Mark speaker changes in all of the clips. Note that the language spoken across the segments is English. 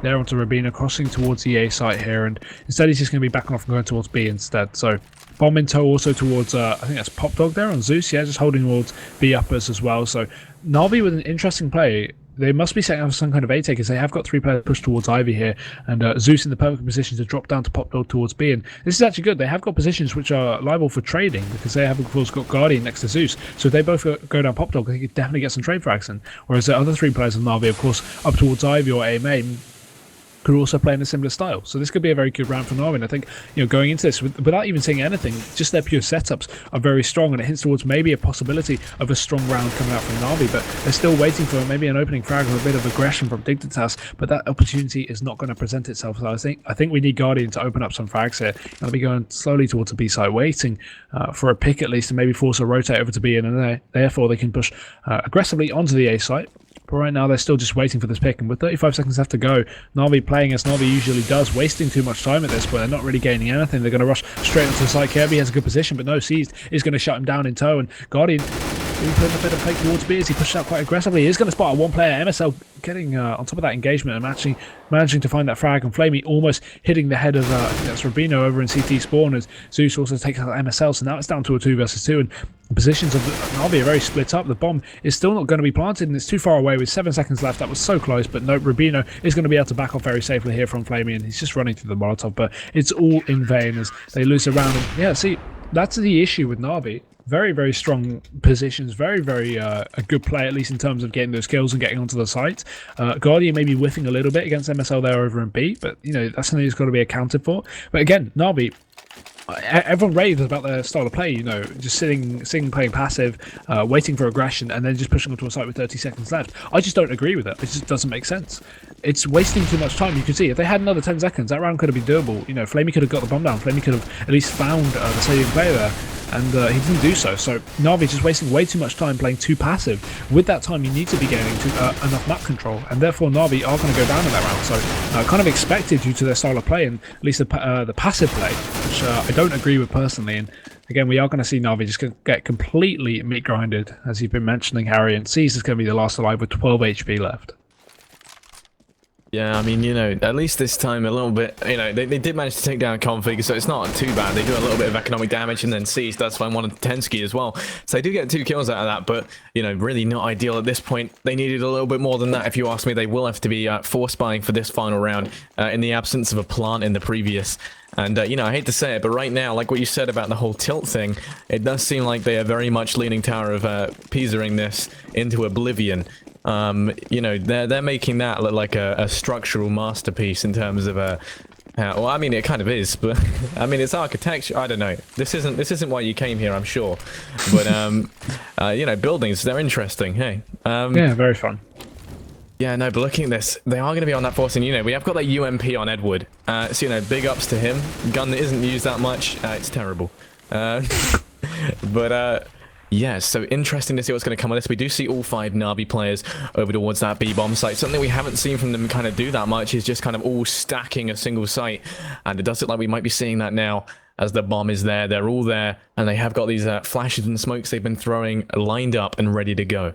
Speaker 1: there onto Rubino, crossing towards the A site here, and instead he's just going to be backing off and going towards B instead. So bomb in tow also towards, I think that's Pop Dog there on Zeus, yeah, just holding towards B uppers as well. So Na'Vi with an interesting play. They must be setting up some kind of A takers. They have got 3 players pushed towards Ivy here, and Zeus in the perfect position to drop down to Pop Dog towards B. And this is actually good. They have got positions which are liable for trading because they have, of course, got Guardian next to Zeus. So if they both go down Pop Dog, they could definitely get some trade frags in. Whereas the other 3 players in Na'Vi, of course, up towards Ivy or A main, could also play in a similar style. So this could be a very good round for Na'Vi. And I think, going into this, without even saying anything, just their pure setups are very strong, and it hints towards maybe a possibility of a strong round coming out from Na'Vi, but they're still waiting for maybe an opening frag or a bit of aggression from Dignitas, but that opportunity is not going to present itself. So I think we need Guardian to open up some frags here. I'll be going slowly towards the B side, waiting for a pick at least, and maybe force a rotate over to B, and then therefore they can push aggressively onto the A site. But right now they're still just waiting for this pick, and with 35 seconds left to go, Na'Vi playing as Na'Vi usually does, wasting too much time at this point. They're not really gaining anything. They're going to rush straight onto the site. Kirby has a good position, but no, Seized is going to shut him down in tow, and Guardian putting a bit of fake towards B as he pushes out quite aggressively. He is going to spot a 1-player. MSL getting on top of that engagement and actually managing to find that frag, and Flamey almost hitting the head of I think that's Rubino over in CT spawn as Zeus also takes out MSL. So now it's down to a 2 versus 2, and the positions of Na'Vi are very split up. The bomb is still not going to be planted, and it's too far away with 7 seconds left. That was so close, but no, Rubino is going to be able to back off very safely here from Flamey, and he's just running through the Molotov, but it's all in vain as they lose a round. And yeah, see, that's the issue with Na'Vi. Very, very strong positions. Very, very a good play, at least in terms of getting those kills and getting onto the site. Guardian may be whiffing a little bit against MSL there over in B, but, that's something that's got to be accounted for. But again, Na'Vi, everyone raves about their style of play, just sitting, playing passive, waiting for aggression, and then just pushing onto a site with 30 seconds left. I just don't agree with it. It just doesn't make sense. It's wasting too much time. You can see if they had another 10 seconds, that round could have been doable. Flamey could have got the bomb down. Flamey could have at least found the saving player there, and he didn't do so. So Na'Vi just wasting way too much time playing too passive. With that time, you need to be gaining enough map control, and therefore Na'Vi are going to go down in that round. So kind of expected due to their style of play, and at least the passive play, which I don't agree with personally. And again, we are going to see Na'Vi just get completely meat grinded, as you've been mentioning, Harry, and C's is going to be the last alive with 12 HP left.
Speaker 2: Yeah, I mean, at least this time a little bit, they did manage to take down Config, so it's not too bad. They do a little bit of economic damage, and then Cease does find one of the Tensky as well. So they do get 2 kills out of that, but, really not ideal at this point. They needed a little bit more than that, if you ask me. They will have to be force buying for this final round in the absence of a plant in the previous. And, I hate to say it, but right now, like what you said about the whole tilt thing, it does seem like they are very much leaning Tower of Pisa-ing this into oblivion. They're making that look like a structural masterpiece in terms of well, I mean, it kind of is, but I mean, it's architecture. I don't know. This isn't why you came here, I'm sure. But buildings, they're interesting. Hey.
Speaker 1: Yeah, very fun.
Speaker 2: Yeah, no, but looking at this, they are going to be on that force, and we have got that UMP on Edward. So big ups to him. Gun that isn't used that much. It's terrible. Yeah, so interesting to see what's going to come of this. We do see all 5 Na'Vi players over towards that B-bomb site. Something we haven't seen from them kind of do that much is just kind of all stacking a single site. And it does look like we might be seeing that now as the bomb is there. They're all there, and they have got these flashes and smokes they've been throwing lined up and ready to go.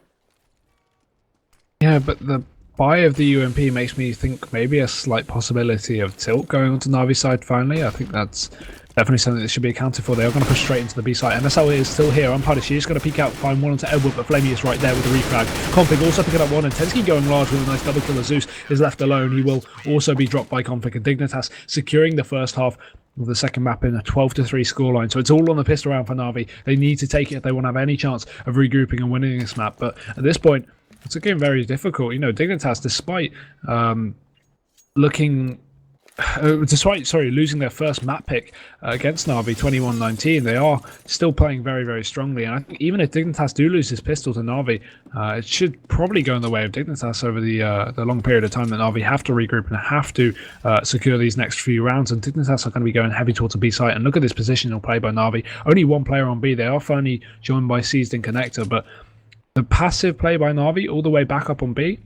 Speaker 1: Yeah, but the buy of the UMP makes me think maybe a slight possibility of tilt going onto Na'Vi side finally. I think that's definitely something that should be accounted for. They are going to push straight into the B site. MSL is still here. Unpunished. She's going to peek out, find one onto Edward, but Flamey is right there with the refrag. Config also picking up one, and Tensky going large with a nice double kill. Zeus is left alone. He will also be dropped by Config, and Dignitas securing the first half of the second map in a 12-3 scoreline. So it's all on the pistol round for Na'Vi. They need to take it if they want to have any chance of regrouping and winning this map. But at this point, it's again very difficult. Dignitas, despite losing their first map pick against Na'Vi 21-19, they are still playing very, very strongly. And I think even if Dignitas do lose this pistol to Na'Vi, it should probably go in the way of Dignitas over the long period of time that Na'Vi have to regroup and have to secure these next few rounds. And Dignitas are going to be going heavy towards the B site. And look at this positional play by Na'Vi. Only 1 player on B. They are finally joined by Seized and Connector, but the passive play by Na'Vi all the way back up on B,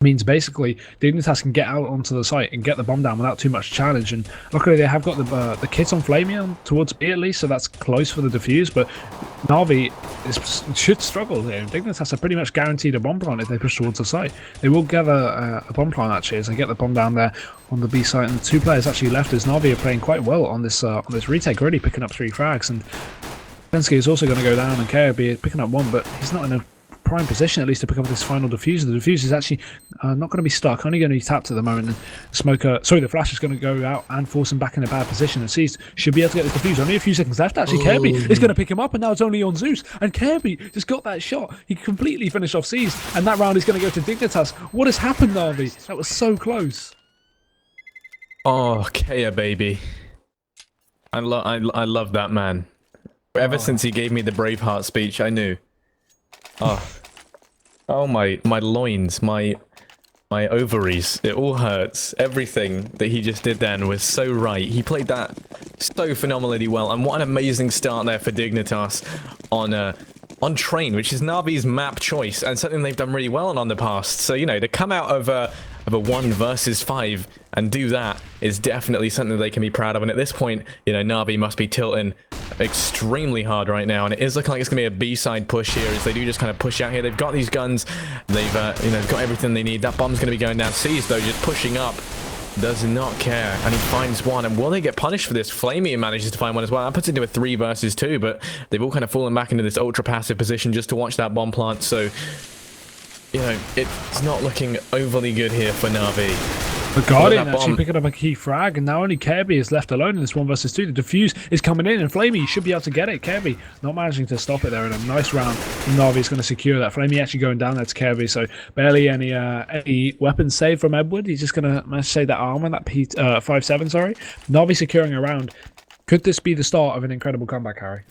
Speaker 1: means basically Dignitas can get out onto the site and get the bomb down without too much challenge. And luckily they have got the kit on Flamey towards B at least, so that's close for the defuse. But Na'Vi should struggle here. Dignitas are pretty much guaranteed a bomb plant if they push towards the site. They will gather a bomb plant actually as they get the bomb down there on the B site. And the 2 players actually left as Na'Vi are playing quite well on this retake, already picking up 3 frags. And Pensky is also going to go down, and KOB picking up 1, but he's not in a prime position at least to pick up this final diffuser. The diffuser is actually not going to be stuck, only going to be tapped at the moment, and the flash is going to go out and force him back in a bad position, and Seized should be able to get the diffuser. Only a few seconds left actually. Kirby is going to pick him up, and now it's only on Zeus, and Kirby just got that shot. He completely finished off Seized, and that round is going to go to Dignitas. What has happened, Navi? That was so close.
Speaker 2: Oh, Kea, baby. I love that man. Ever since he gave me the Braveheart speech, I knew. Oh my loins, my ovaries, it all hurts. Everything that he just did then was so right. He played that so phenomenally well, and what an amazing start there for Dignitas on Train, which is Navi's map choice, and something they've done really well on the past. So, you know, to come out of a 1 versus 5 and do that is definitely something they can be proud of. And at this point, you know, Navi must be tilting extremely hard right now, and it is looking like it's gonna be a B-side push here as they do just kind of push out here. They've got these guns, they've you know, got everything they need. That bomb's gonna be going down. Seas though just pushing up, does not care, and he finds one. And will they get punished for this? Flamey manages to find one as well. That puts it into a 3 versus 2, but they've all kind of fallen back into this ultra passive position just to watch that bomb plant. So, you know, it's not looking overly good here for Navi.
Speaker 1: The Guardian actually picking up a key frag, and now only Kirby is left alone in this 1 versus 2. The defuse is coming in, and Flamey should be able to get it. Kirby not managing to stop it there in a nice round. Navi is going to secure that. Flamey actually going down there to Kirby, so barely any weapon save from Edward. He's just going to manage to save that armor, that P57, sorry. Navi securing a round. Could this be the start of an incredible comeback, Harry?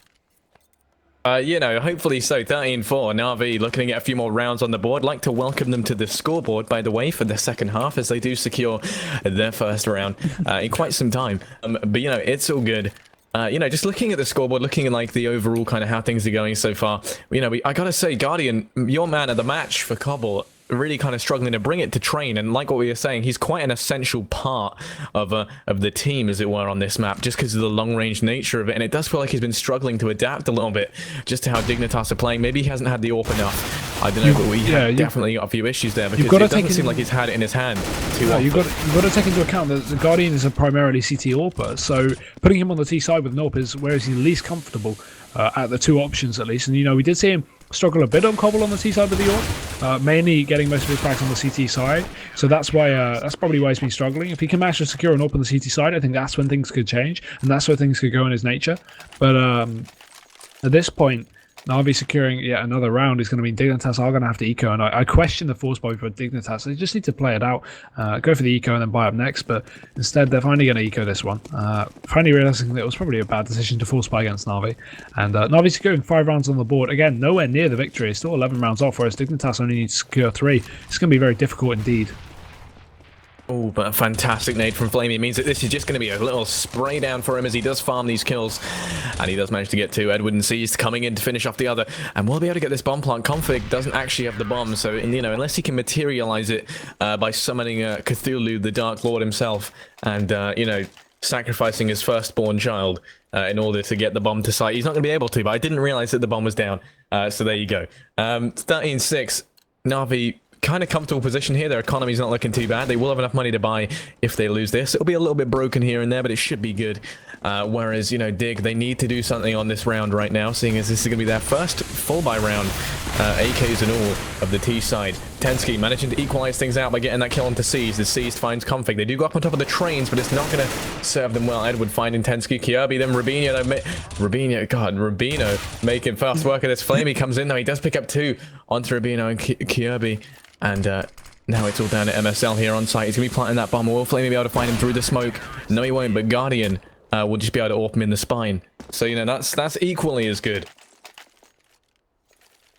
Speaker 2: You know, hopefully so. 13-4. Navi looking to get a few more rounds on the board. Like to welcome them to the scoreboard, by the way, for the second half, as they do secure their first round in quite some time. But, you know, it's all good. You know, just looking at the scoreboard, looking at, like, the overall kind of how things are going so far. You know, I gotta say, Guardian, your man of the match for Cobble, really kind of struggling to bring it to Train, and like what we were saying, he's quite an essential part of the team, as it were, on this map, just because of the long-range nature of it. And it does feel like he's been struggling to adapt a little bit just to how Dignitas are playing. Maybe he hasn't had the AWP enough. I don't know, but we have definitely got a few issues there, because it doesn't seem like he's had it in his hand too often. You've
Speaker 1: got to take into account that the Guardian is a primarily CT AWPer, so putting him on the T side with AWP is where he's least comfortable at the 2 options at least. And you know, we did see him struggle a bit on Cobble on the T side with the AWP, mainly getting most of his packs on the CT side. So that's why that's probably why he's been struggling. If he can manage to secure an AWP on the CT side, I think that's when things could change, and that's where things could go in his nature. But at this point, Navi securing yet another round is going to mean Dignitas are going to have to eco, and I question the force buy for Dignitas. They just need to play it out, go for the eco and then buy up next, but instead they're finally going to eco this one. Finally realizing that it was probably a bad decision to force buy against Navi, and Navi securing 5 rounds on the board. Again, nowhere near the victory. It's still 11 rounds off, whereas Dignitas only needs to secure 3. It's going to be very difficult indeed.
Speaker 2: Oh, but a fantastic nade from Flamey means that this is just going to be a little spray down for him as he does farm these kills. And he does manage to get 2. Edward and Seized coming in to finish off the other. And we'll be able to get this bomb plant. Config doesn't actually have the bomb, so, you know, unless he can materialize it by summoning Cthulhu, the Dark Lord himself, and, you know, sacrificing his firstborn child in order to get the bomb to site, he's not going to be able to. But I didn't realize that the bomb was down. So there you go. 13-6. Navi, kind of comfortable position here. Their economy's not looking too bad. They will have enough money to buy if they lose this. It'll be a little bit broken here and there, but it should be good. Whereas, you know, Dig, they need to do something on this round right now, seeing as this is going to be their first full buy round, AKs and all, of the T side. Tensky managing to equalize things out by getting that kill onto Seized. The Seized finds Config. They do go up on top of the trains, but it's not going to serve them well. Edward finding Tensky. Kirby, then Rubino. Rubino making fast work of this. Flamey comes in, though. He does pick up 2 onto Rubino and Kirby. And now it's all down to MSL here on site. He's going to be planting that bomb. Will Flamey be able to find him through the smoke? No, he won't, but Guardian will just be able to AWP him in the spine. So, you know, that's equally as good.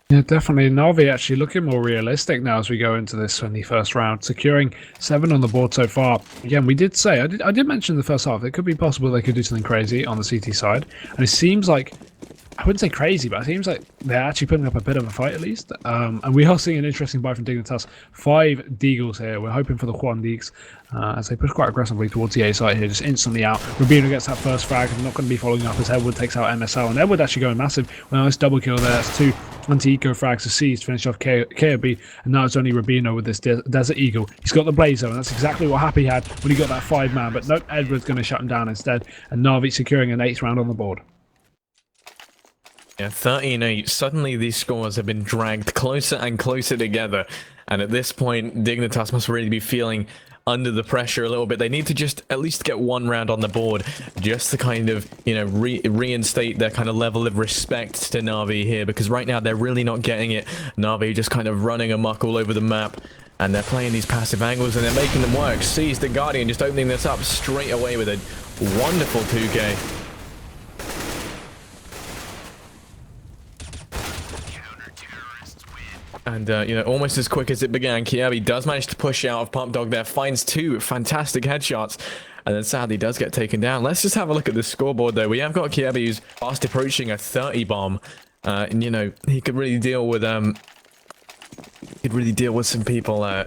Speaker 1: Yeah, definitely. Navi actually looking more realistic now as we go into this 21st round, securing 7 on the board so far. Again, we did say, I did mention in the first half, it could be possible they could do something crazy on the CT side, and it seems like I wouldn't say crazy, but it seems like they're actually putting up a bit of a fight at least. And we are seeing an interesting buy from Dignitas. 5 Deagles here. We're hoping for the Juan Deags as they push quite aggressively towards the A site here, just instantly out. Rubino gets that first frag and not going to be following up as Edward takes out MSL. And Edward actually going massive with a nice double kill there. That's 2 anti-eco frags to seize to finish off KOB. And now it's only Rubino with this Desert Eagle. He's got the Blazer, and that's exactly what Happy had when he got that 5-man. But nope, Edward's going to shut him down instead. And Na'Vi securing an 8th round on the board.
Speaker 2: Yeah, 13-8. Suddenly these scores have been dragged closer and closer together. And at this point, Dignitas must really be feeling under the pressure a little bit. They need to just at least get 1 round on the board just to kind of, you know, reinstate their kind of level of respect to Na'Vi here, because right now they're really not getting it. Na'Vi just kind of running amok all over the map, and they're playing these passive angles and they're making them work. Sees the Guardian just opening this up straight away with a wonderful 2K. And, you know, almost as quick as it began, Kiabi does manage to push out of Pump Dog there, finds 2 fantastic headshots, and then sadly does get taken down. Let's just have a look at the scoreboard, though. We have got Kiabi who's fast approaching a 30 bomb, and, you know, he could really deal with, some people,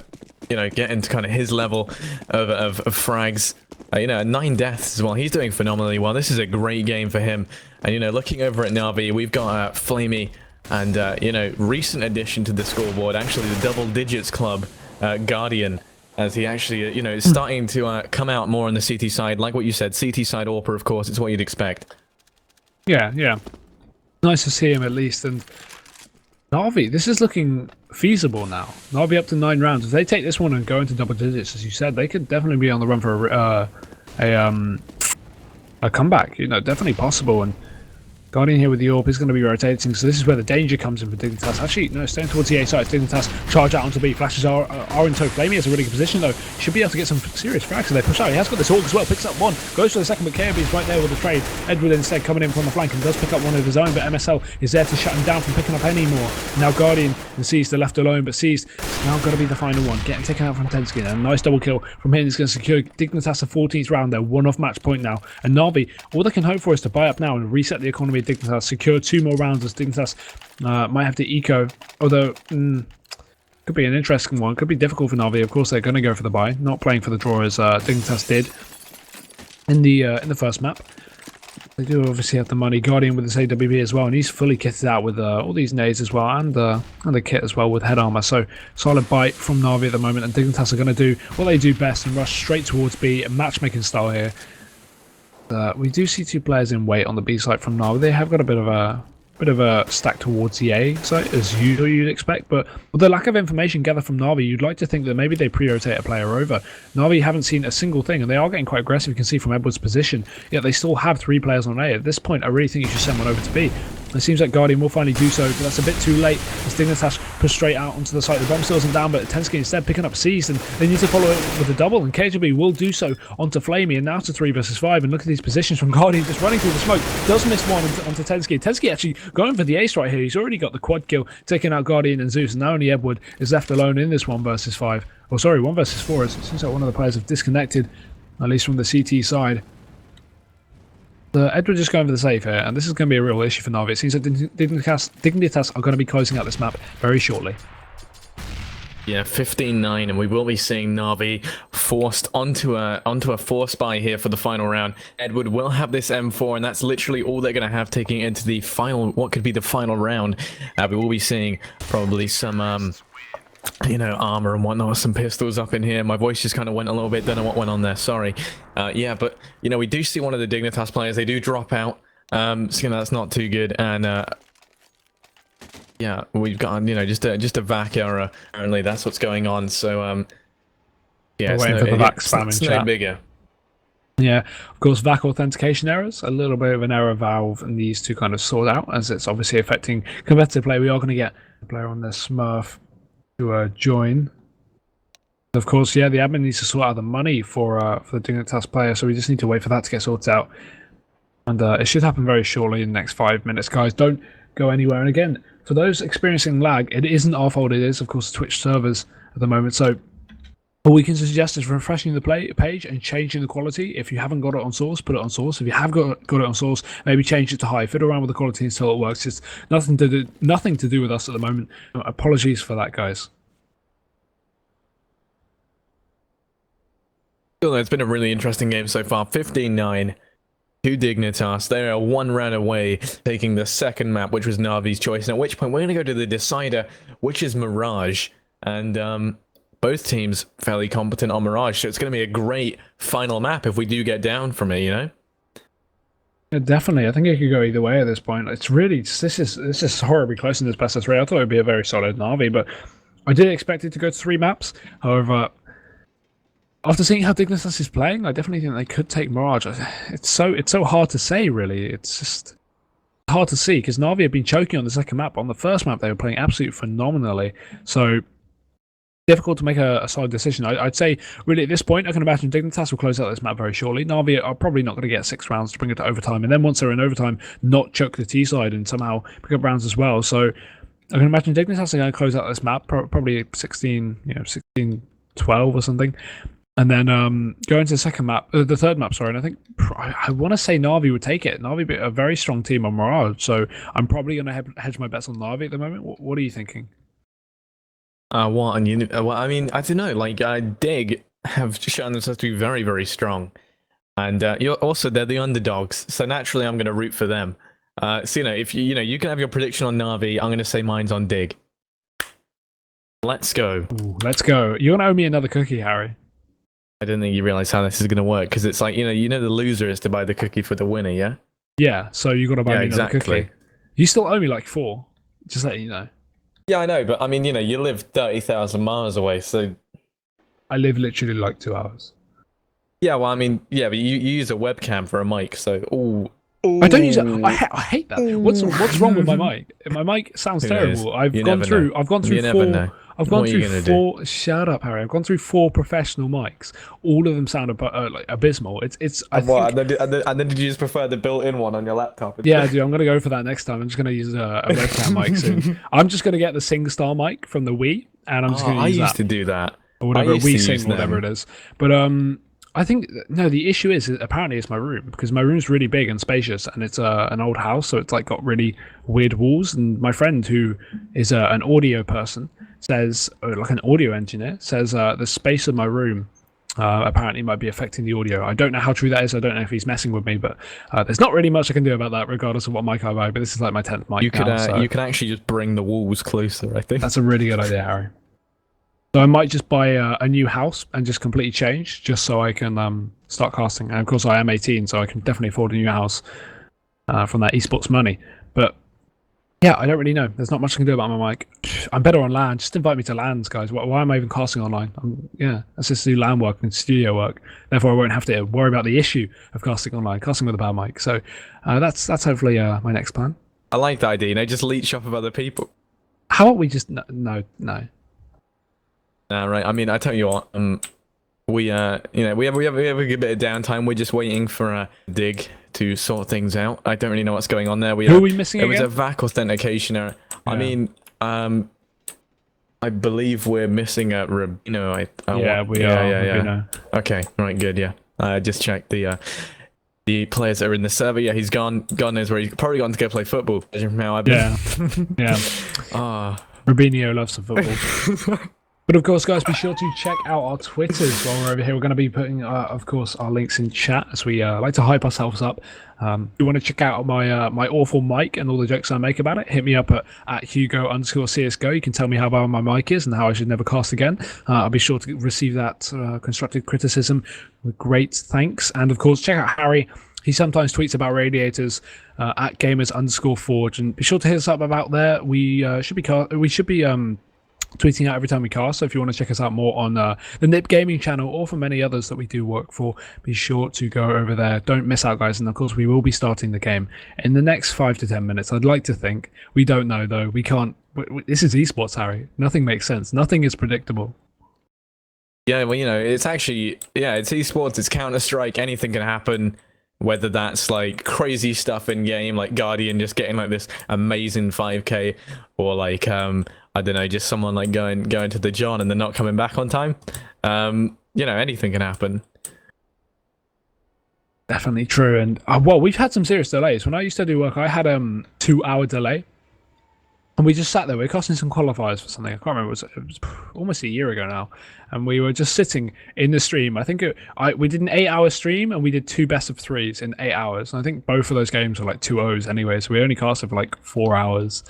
Speaker 2: you know, getting to kind of his level of frags. You know, 9 deaths as well. He's doing phenomenally well. This is a great game for him. And, you know, looking over at Na'Vi, we've got Flamey, and, you know, recent addition to the scoreboard, actually the double digits club, Guardian, as he actually, you know, is starting to come out more on the CT side. Like what you said, CT side AWPer, of course, it's what you'd expect.
Speaker 1: Yeah, yeah. Nice to see him at least. And Na'Vi, this is looking feasible now. Na'Vi up to 9 rounds. If they take this one and go into double digits, as you said, they could definitely be on the run for a comeback. You know, definitely possible. And Guardian here with the AWP is going to be rotating, so this is where the danger comes in for Dignitas. Actually, no, staying towards the A side. Dignitas charge out onto B. Flashes are in tow. Flamey has a really good position, though. Should be able to get some serious frags, so they push out. He has got this AWP as well. Picks up 1. Goes for the second, but KOB is right there with the trade. Edward instead coming in from the flank and does pick up 1 of his own, but MSL is there to shut him down from picking up any more. Now Guardian and Seized are left alone, but Seized is now got to be the final one. Getting taken out from Tensky. And a nice double kill from him is going to secure Dignitas the 14th round. They're 1 off match point now. And Na'Vi, all they can hope for is to buy up now and reset the economy of Dignitas, secure 2 more rounds as Dignitas might have to eco, although could be an interesting one. Could be difficult for Na'Vi. Of course, they're going to go for the buy, not playing for the draw as Dignitas did in the first map. They do obviously have the money. Guardian with his AWP as well, and he's fully kitted out with all these nades as well, and the kit as well with head armor. So solid bite from Na'Vi at the moment, and Dignitas are going to do what they do best and rush straight towards B, matchmaking style here. We do see 2 players in wait on the B side from Na'Vi. They have got a bit of a stack towards the A side, as usual you'd expect, but with the lack of information gathered from Na'Vi, you'd like to think that maybe they pre-rotate a player over. Na'Vi haven't seen a single thing, and they are getting quite aggressive, you can see from Edward's position, yet they still have 3 players on A. At this point, I really think you should send one over to B. It seems like Guardian will finally do so, but that's a bit too late as Dignitas push straight out onto the site. The bomb still isn't down, but Tensky instead picking up Seized, and they need to follow it with a double, and KGB will do so onto Flamey, and now to 3 versus 5, and look at these positions from Guardian just running through the smoke. Does miss one onto Tensky. Tensky actually going for the ace right here. He's already got the quad kill, taking out Guardian and Zeus, and now only Edward is left alone in this 1 versus 5. Oh, sorry, 1 versus 4. It seems like one of the players have disconnected, at least from the CT side. Edward just going for the save here, and this is going to be a real issue for Na'Vi. It seems that Dignitas are going to be closing out this map very shortly.
Speaker 2: Yeah, 15-9, and we will be seeing Na'Vi forced onto a force buy here for the final round. Edward will have this M4, and that's literally all they're going to have taking into the final, what could be the final round. We will be seeing probably some you know, armor and whatnot, some pistols up in here. My voice just kind of went a little bit, don't know what went on there, sorry. Yeah, but, you know, we do see one of the Dignitas players, they do drop out, so, you know, that's not too good, and, yeah, we've got, you know, just a VAC error, apparently that's what's going on, so, yeah, it's
Speaker 1: waiting for the VAC spam in chat.
Speaker 2: No bigger.
Speaker 1: Yeah, of course, VAC authentication errors, a little bit of an error Valve needs to kind of sort out, as it's obviously affecting competitive play. We are going to get a player on their Smurf to join. Of course, yeah, the admin needs to sort out the money for the Dignitas player, so we just need to wait for that to get sorted out. And it should happen very shortly in the next 5 minutes, guys. Don't go anywhere. And again, for those experiencing lag, it isn't our fault. It is, of course, Twitch servers at the moment. So All we can suggest is refreshing the play page and changing the quality. If you haven't got it on source, put it on source. If you have got it on source, maybe change it to high. Fiddle around with the quality until it works. It's nothing to do with us at the moment. Apologies for that, guys.
Speaker 2: It's been a really interesting game so far. 15-9 to Dignitas. They are one round away, taking the second map, which was Navi's choice. And at which point we're going to go to the decider, which is Mirage. And both teams fairly competent on Mirage, so it's going to be a great final map if we do get down from it, you know?
Speaker 1: Yeah, definitely. I think it could go either way at this point. It's really this is horribly close in this best of three. I thought it would be a very solid Navi, but I did expect it to go to 3 maps. However, after seeing how Dignitas is playing, I definitely think they could take Mirage. It's so hard to say, really. It's just hard to see because Navi have been choking on the second map. On the first map, they were playing absolutely phenomenally. So difficult to make a solid decision. I'd say, really, at this point, I can imagine Dignitas will close out this map very shortly. Navi are probably not going to get 6 rounds to bring it to overtime, and then once they're in overtime, not choke the T side and somehow pick up rounds as well. So I can imagine Dignitas are going to close out this map, probably 16-12 or something. And then go into the second map, the third map, sorry. And I think I want to say Navi would take it. Navi be a very strong team on Mirage, so I'm probably going to hedge my bets on Navi at the moment. What are you thinking?
Speaker 2: Well, I mean, I don't know. Like, Dig have shown themselves to be very, very strong, and they're the underdogs. So naturally, I'm going to root for them. So if you can have your prediction on Navi, I'm going to say mine's on Dig. Let's go.
Speaker 1: Ooh, let's go. You're going to owe me another cookie, Harry.
Speaker 2: I don't think you realize how this is going to work because it's like the loser is to buy the cookie for the winner, yeah.
Speaker 1: Yeah. So you got to buy me another cookie. You still owe me like 4. Just letting you know.
Speaker 2: Yeah, I know, but I mean, you live 30,000 miles away, so
Speaker 1: I live literally like 2 hours.
Speaker 2: Yeah, well, I mean, yeah, but you use a webcam for a mic, so
Speaker 1: I don't use it. I hate that. What's wrong with my mic? My mic sounds terrible. I've gone through 4. I've gone through 4. Shut up, Harry. I've gone through 4 professional mics. All of them sound like abysmal. It's.
Speaker 2: And then did you just prefer the built-in one on your laptop?
Speaker 1: Yeah, dude. I'm gonna go for that next time. I'm just gonna use a webcam mic soon. I'm just gonna get the SingStar mic from the Wii, and I'm just gonna use that.
Speaker 2: I used to do that.
Speaker 1: Or whatever, Wii Sing, whatever it is. But I think no. The issue is apparently it's my room because my room's really big and spacious, and it's an old house, so it's like got really weird walls. And my friend, who is an audio person, says, like an audio engineer, says the space of my room apparently might be affecting the audio. I don't know how true that is. I don't know if he's messing with me, but there's not really much I can do about that, regardless of what mic I buy. But this is like my 10th mic.
Speaker 2: You could actually just bring the walls closer. I think
Speaker 1: that's a really good idea, Harry. So I might just buy a new house and just completely change, just so I can start casting. And of course, I am 18, so I can definitely afford a new house from that esports money. But yeah, I don't really know. There's not much I can do about my mic. I'm better on LAN. Just invite me to LANs, guys. Why am I even casting online? Let's just do LAN work and studio work. Therefore, I won't have to worry about the issue of casting online, casting with a bad mic. So that's hopefully my next plan.
Speaker 2: I like the idea. Just leech off of other people.
Speaker 1: How about we just no.
Speaker 2: Right. I mean, I tell you what. We have a good bit of downtime. We're just waiting for Dig to sort things out. I don't really know what's going on there.
Speaker 1: Who are we missing again?
Speaker 2: It was a VAC authentication error. Yeah. I mean, I believe we're missing a Rubino.
Speaker 1: We are. Rubino.
Speaker 2: Okay. Right. Good. Yeah. I just checked the players that are in the server. Yeah, he's gone. God knows where. He's probably gone to go play football. Now I've been.
Speaker 1: Yeah. Rubinho loves some football. But of course, guys, be sure to check out our Twitters while we're over here. We're going to be putting, of course, our links in chat as we like to hype ourselves up. If you want to check out my my awful mic and all the jokes I make about it, hit me up at Hugo_CSGO. You can tell me how bad my mic is and how I should never cast again. I'll be sure to receive that constructive criticism with great thanks. And of course, check out Harry. He sometimes tweets about radiators at gamers_forge, and be sure to hit us up about there. We should be tweeting out every time we cast, so if you want to check us out more on the Nip Gaming channel or for many others that we do work for, be sure to go over there. Don't miss out, guys. And of course, we will be starting the game in the next 5 to 10 minutes. I'd like to think. We don't know, though. We can't. This is esports, Harry. Nothing makes sense. Nothing is predictable.
Speaker 2: Yeah, well, it's actually, it's esports. It's Counter-Strike. Anything can happen. Whether that's like crazy stuff in game, like Guardian just getting like this amazing 5k, or like I don't know, just someone like going to the John and then not coming back on time. You know, anything can happen.
Speaker 1: Definitely true. And well, we've had some serious delays. When I used to do work, I had 2-hour delay. And we just sat there. We were casting some qualifiers for something. I can't remember. It was almost a year ago now. And we were just sitting in the stream. I think we did an 8-hour stream and we did 2 best of 3s in 8 hours. And I think both of those games were like 2-0s anyway. So we only casted for like 4 hours.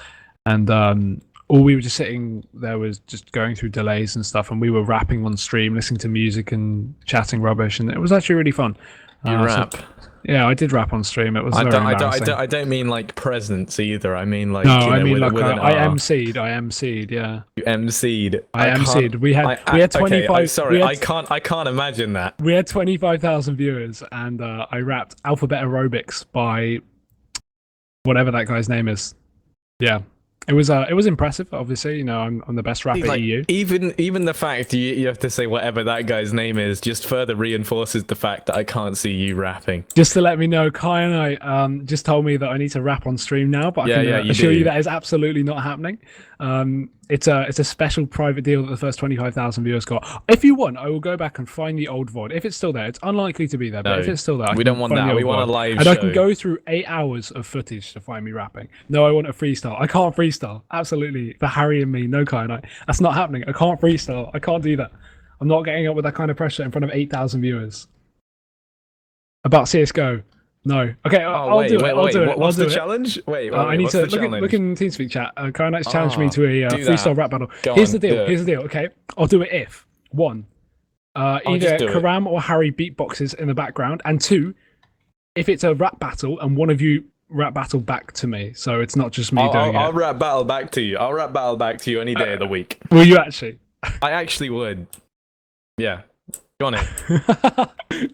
Speaker 1: And all we were just sitting there was just going through delays and stuff. And we were rapping on stream, listening to music and chatting rubbish. And it was actually really fun.
Speaker 2: You rap?
Speaker 1: So, yeah, I did rap on stream. It was very embarrassing.
Speaker 2: I don't mean like presents either. I mean like
Speaker 1: I mean like I emceed. Yeah.
Speaker 2: You emceed.
Speaker 1: I emceed. We had 25.
Speaker 2: Okay, sorry, I can't imagine that.
Speaker 1: We had 25,000 viewers, and I rapped Alphabet Aerobics by whatever that guy's name is. Yeah. It was impressive, obviously. You know, I'm the best rapper
Speaker 2: like,
Speaker 1: EU.
Speaker 2: Even the fact you have to say whatever that guy's name is just further reinforces the fact that I can't see you rapping.
Speaker 1: Just to let me know, Kai and I just told me that I need to rap on stream now, but I can assure you that is absolutely not happening. It's a special private deal that the first 25,000 viewers got. If you want, I will go back and find the old VOD. If it's still there, it's unlikely to be there, but if it's still there,
Speaker 2: we don't want that. We want a live
Speaker 1: show.
Speaker 2: And
Speaker 1: I can go through 8 hours of footage to find me rapping. No, I want a freestyle. I can't freestyle. Absolutely. For Harry and me, no Kai and I. That's not happening. I can't freestyle. I can't do that. I'm not getting up with that kind of pressure in front of 8,000 viewers. About CSGO. No. Okay, I'll do it.
Speaker 2: What's the challenge? Wait,
Speaker 1: I need to look in TeamSpeak chat. Kai Knight's challenged me to a freestyle rap battle. Here's the deal. Okay, I'll do it if 1, either Karam or Harry beatboxes in the background, and 2, if it's a rap battle and one of you rap battle back to me, so it's not just me doing it.
Speaker 2: I'll rap battle back to you. I'll rap battle back to you any day of the week.
Speaker 1: Will you actually?
Speaker 2: I actually would. Yeah. Go on in.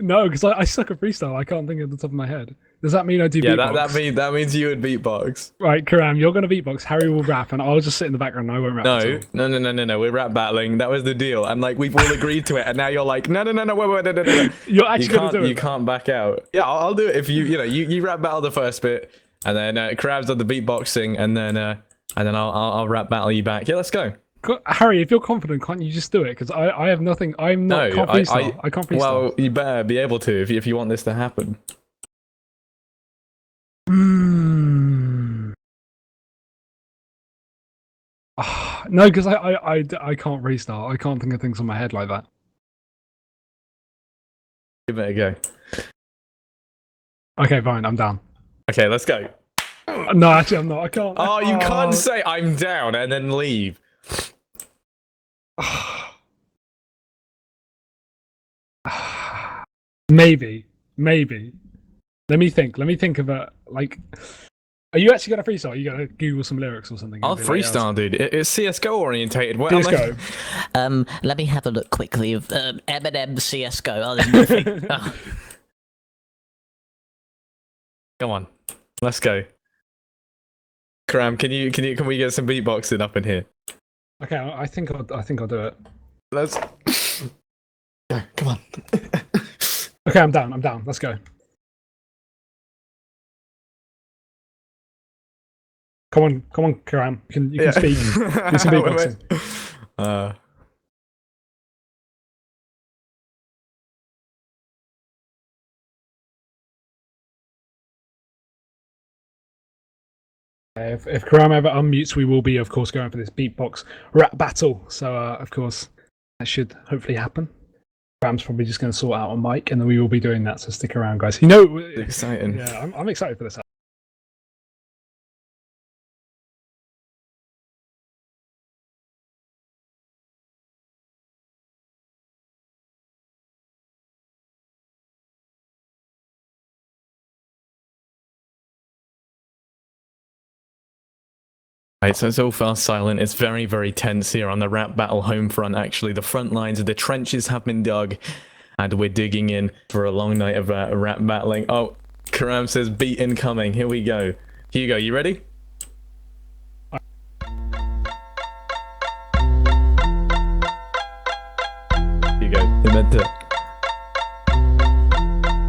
Speaker 1: No, because I suck at freestyle. I can't think of the top of my head. Does that mean I do beatbox?
Speaker 2: Yeah, that means you would beatbox.
Speaker 1: Right, Karam, you're going to beatbox. Harry will rap, and I'll just sit in the background and I won't rap.
Speaker 2: No. We're rap battling. That was the deal. And like, we've all agreed to it. And now you're like, no, wait.
Speaker 1: You're actually going to do it.
Speaker 2: You can't back out. Yeah, I'll do it if you rap battle the first bit, and then Karam's on the beatboxing, and then I'll rap battle you back. Yeah, let's go.
Speaker 1: Harry, if you're confident, can't you just do it? Because I have nothing. I can't freestyle. I can't freestyle.
Speaker 2: Well, you better be able to if you want this to happen.
Speaker 1: No, because I can't freestyle. I can't think of things on my head like that.
Speaker 2: Give it a go.
Speaker 1: Okay, fine. I'm down.
Speaker 2: Okay, let's go.
Speaker 1: No, actually, I'm not. I can't.
Speaker 2: Oh, you can't say I'm down and then leave.
Speaker 1: Maybe. Let me think of a like. Are you actually gonna freestyle? Are you gonna Google some lyrics or something?
Speaker 2: I'll freestyle, dude. It's CS:GO orientated.
Speaker 1: CS:GO.
Speaker 3: Let me have a look quickly of Eminem CS:GO. Oh, there's nothing. Oh.
Speaker 2: Come on, let's go. Karam, can we get some beatboxing up in here?
Speaker 1: Okay, I think I'll do it.
Speaker 2: Let's. Yeah, come on.
Speaker 1: Okay, I'm down. Let's go. Come on, Karam. You can speak. Do some beatboxing. If Karam ever unmutes, we will be, of course, going for this beatbox rap battle. So, of course, that should hopefully happen. Karam's probably just going to sort out a mic, and then we will be doing that. So stick around, guys. You know,
Speaker 2: exciting.
Speaker 1: Yeah, I'm excited for this.
Speaker 2: Right, so it's all fast silent. It's very, very tense here on the rap battle home front. Actually, the front lines of the trenches have been dug, and we're digging in for a long night of rap battling. Oh, Karam says beat incoming. Here we go. Hugo, you ready? Hugo, you meant to.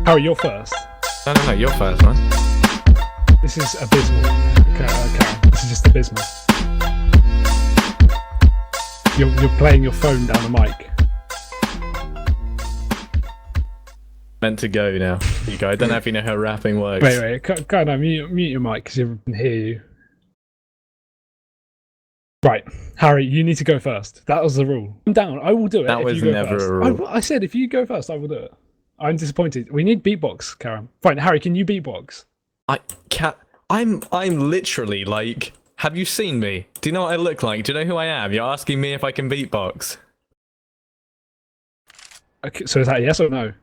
Speaker 1: Harry, you're first.
Speaker 2: No, you're first, man.
Speaker 1: This is abysmal. Okay, this is just abysmal. You're playing your phone down the mic.
Speaker 2: Meant to go now. You go. I don't know if you know how rapping works.
Speaker 1: Wait. Go on, mute your mic because you can hear you. Right, Harry, you need to go first. That was the rule. I'm down. I will do it.
Speaker 2: That
Speaker 1: if
Speaker 2: was
Speaker 1: you go
Speaker 2: never
Speaker 1: first.
Speaker 2: a rule.
Speaker 1: I said if you go first, I will do it. I'm disappointed. We need beatbox, Karen. Fine, Harry, can you beatbox?
Speaker 2: I can't. I'm literally like. Have you seen me? Do you know what I look like? Do you know who I am? You're asking me if I can beatbox.
Speaker 1: Okay, so is that a yes or no?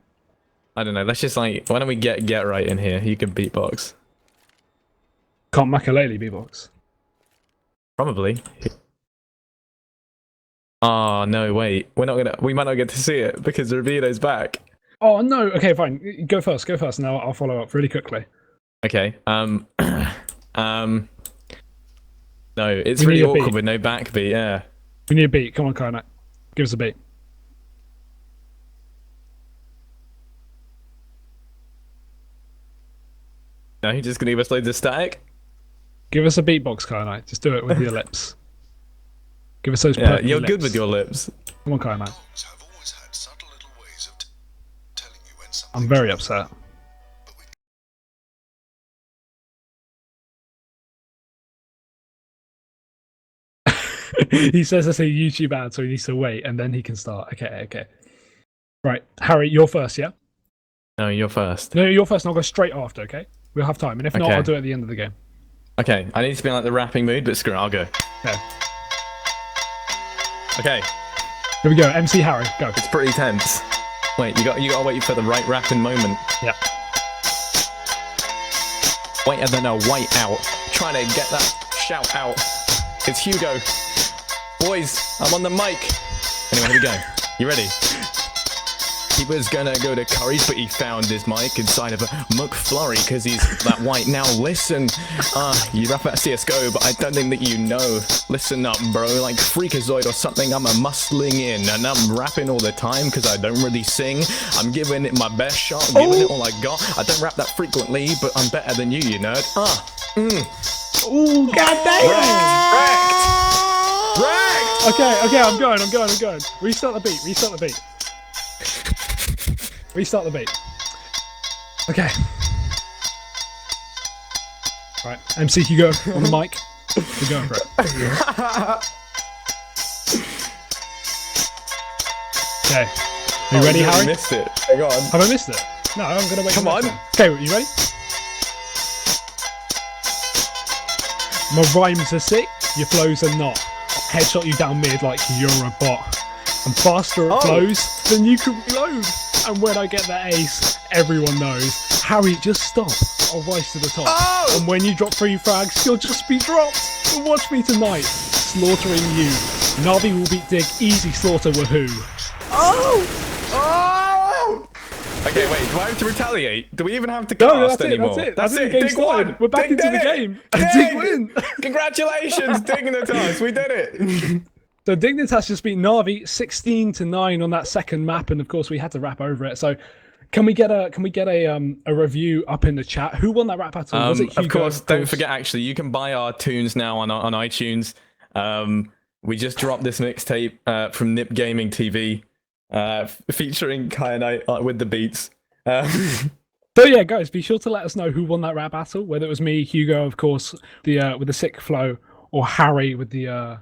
Speaker 2: I don't know. Let's just like. Why don't we get right in here? You can beatbox.
Speaker 1: Can't Makalele beatbox?
Speaker 2: Probably. Oh no! Wait, we might not get to see it because Revito's back.
Speaker 1: Oh no! Okay, fine. Go first, and I'll follow up really quickly.
Speaker 2: Okay. No, it's
Speaker 1: We
Speaker 2: really
Speaker 1: need a
Speaker 2: awkward
Speaker 1: beat.
Speaker 2: with no backbeat. Yeah.
Speaker 1: We need a beat. Come on, Karen. Give us a beat.
Speaker 2: No, you're just gonna give us loads of static.
Speaker 1: Give us a beatbox, Karen. Just do it with your lips. Give us those.
Speaker 2: Yeah,
Speaker 1: perky
Speaker 2: you're
Speaker 1: lips.
Speaker 2: good with your lips.
Speaker 1: Come on, Karen.
Speaker 4: Dogs have always had subtle little ways of telling you when something's
Speaker 1: I'm very
Speaker 4: wrong,
Speaker 1: upset.
Speaker 4: but we
Speaker 1: He says that's a YouTube ad, so he needs to wait and then he can start. Okay. Right, Harry, you're first, yeah?
Speaker 2: No, you're first.
Speaker 1: No, you're first, and I'll go straight after, okay? We'll have time, and if not,
Speaker 2: Okay.
Speaker 1: I'll do it at the end of the game.
Speaker 2: Okay, I need to be in like the rapping mood, but screw it, I'll go.
Speaker 1: Okay,
Speaker 2: Okay,
Speaker 1: here we go. MC Harry, go.
Speaker 2: it's pretty tense. Wait, you gotta wait for the right rapping moment.
Speaker 1: Yep.
Speaker 2: Whiter than a white out. Trying to get that shout out. It's Hugo. Boys, I'm on the mic. Anyway, here we go. You ready? He was gonna go to Curry's, but he found his mic inside of a McFlurry because he's that white. Now listen, you rap about CSGO, but I don't think that you know. Listen up, bro, like Freakazoid or something, I'm a muscling in, and I'm rapping all the time because I don't really sing. I'm giving it my best shot, giving it all I got. I don't rap that frequently, but I'm better than you nerd.
Speaker 1: Ooh, goddamn!
Speaker 2: Wrecked!
Speaker 1: Okay, I'm going. Restart the beat. Restart the beat. Okay. Right, MC Hugo on the mic. We're going for it. Okay. Are you ready,
Speaker 2: You
Speaker 1: Harry?
Speaker 2: missed it. Hang on.
Speaker 1: Have I missed it? No, I'm gonna wait.
Speaker 2: Come
Speaker 1: for the next
Speaker 2: on.
Speaker 1: one. Okay, you ready? My rhymes are sick, your flows are not. Headshot you down mid like you're a bot. I'm faster at flows than you can reload. And when I get that ace, everyone knows. Harry, just stop. I'll rise to the top. And when you drop 3 frags, you'll just be dropped. And watch me tonight, slaughtering you. Navi will beat Dig, easy slaughter, woohoo.
Speaker 2: Okay, wait, do I have to retaliate? Do we even have to
Speaker 1: No,
Speaker 2: cast
Speaker 1: that's
Speaker 2: anymore?
Speaker 1: it. The game
Speaker 2: Dig
Speaker 1: started.
Speaker 2: won.
Speaker 1: We're back
Speaker 2: Dig
Speaker 1: into
Speaker 2: did
Speaker 1: the
Speaker 2: it.
Speaker 1: game.
Speaker 2: Dig.
Speaker 1: Dig win.
Speaker 2: Congratulations, Dignitas, we did it.
Speaker 1: So Dignitas just beat Navi 16-9 on that second map, and of course we had to rap over it. So can we get a review up in the chat? Who won that rap battle? Was it Hugo?
Speaker 2: Of course, don't forget, actually, you can buy our tunes now on iTunes. We just dropped this mixtape from Nip Gaming TV, featuring Kyanite with the beats.
Speaker 1: So yeah, guys, be sure to let us know who won that rap battle. Whether it was me, Hugo, of course, with the sick flow, or Harry with the